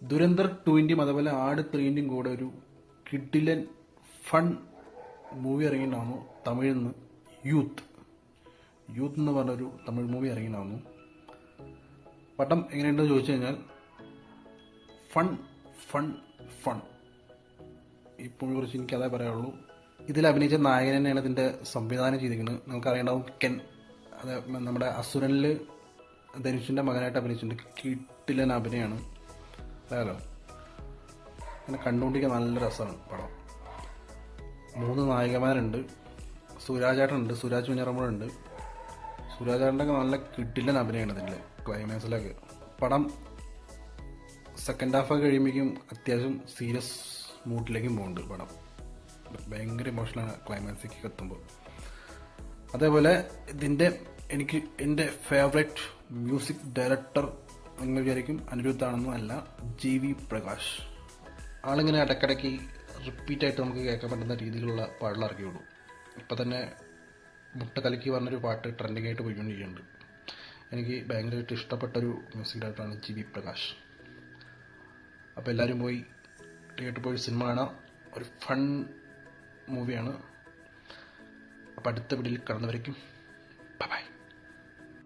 ദുരന്തർ 2ന്റെയും അതുപോലെ ആട് 3ന്റെയും കൂടെ ഒരു കിഡിലൻ ഫൺ മൂവി ഇറങ്ങിയിട്ടുണ്ടായിരുന്നു തമിഴിൽ നിന്ന്. യൂത്ത് എന്ന് പറഞ്ഞൊരു തമിഴ് മൂവി ഇറങ്ങിയിട്ടുണ്ടായിരുന്നു. പടം എങ്ങനെയുണ്ടെന്ന് ചോദിച്ചു കഴിഞ്ഞാൽ ഫൺ ഫൺ ഫൺ. ഈ മൂവിയെ കുറിച്ച് എനിക്ക് അതേ പറയാനുള്ളൂ. ഇതിൽ അഭിനയിച്ച നായകൻ തന്നെയാണ് ഇതിൻ്റെ സംവിധാനം ചെയ്തിരിക്കുന്നത്. നമുക്കറിയണ്ടാവും കെൻ, അത് നമ്മുടെ അസുരനിൽ ധനുഷിൻ്റെ മകനായിട്ട് അഭിനയിച്ചിട്ടുണ്ട്. കിട്ടിലൻ അഭിനയമാണ്, അറിയാലോ. അങ്ങനെ കണ്ടുകൊണ്ടിരിക്കാൻ നല്ല രസമാണ് പടം. 3 നായികമാരുണ്ട്. സുരാജേട്ടനുണ്ട്, സുരാജ് വെഞ്ഞാറമ്മൂടുണ്ട്. സുരാജേട്ടൻ്റെ നല്ല കിട്ടിലൻ അഭിനയമാണ് ഇതിൻ്റെ ക്ലൈമാക്സിലൊക്കെ. പടം സെക്കൻഡ് ഹാഫ് കഴിയുമ്പോഴേക്കും അത്യാവശ്യം സീരിയസ് മൂഡിലേക്കും പോകുന്നുണ്ട് പടം. ഭയങ്കര ഇമോഷണലാണ് ക്ലൈമാക്സിലേക്ക് എത്തുമ്പോൾ. അതേപോലെ എനിക്ക് എൻ്റെ ഫേവറേറ്റ് മ്യൂസിക് ഡയറക്ടർ നിങ്ങൾ വിചാരിക്കും അനിരുദ്ധാണെന്നും അല്ല, JV പ്രകാശ്. ആളിങ്ങനെ ഇടയ്ക്കിടയ്ക്ക് റിപ്പീറ്റായിട്ട് നമുക്ക് കേൾക്കാൻ പറ്റുന്ന രീതിയിലുള്ള പാട്ടുകൾ ഇറക്കിയുള്ളൂ. ഇപ്പം തന്നെ മുട്ടക്കലക്കി പറഞ്ഞൊരു പാട്ട് ട്രെൻഡിങ് ആയിട്ട് പോയിക്കൊണ്ടിരിക്കുന്നുണ്ട്. എനിക്ക് ഭയങ്കരമായിട്ട് ഇഷ്ടപ്പെട്ടൊരു മ്യൂസിക് ഡയറക്ടറാണ് JV പ്രകാശ്. അപ്പോൾ എല്ലാവരും പോയി തിയേറ്ററിൽ പോയി സിനിമ കാണാം. ഒരു ഫൺ മൂവിയാണ്. അപ്പോൾ അടുത്ത വീഡിയോയിൽ കാണുന്നവരേക്കും ബൈ.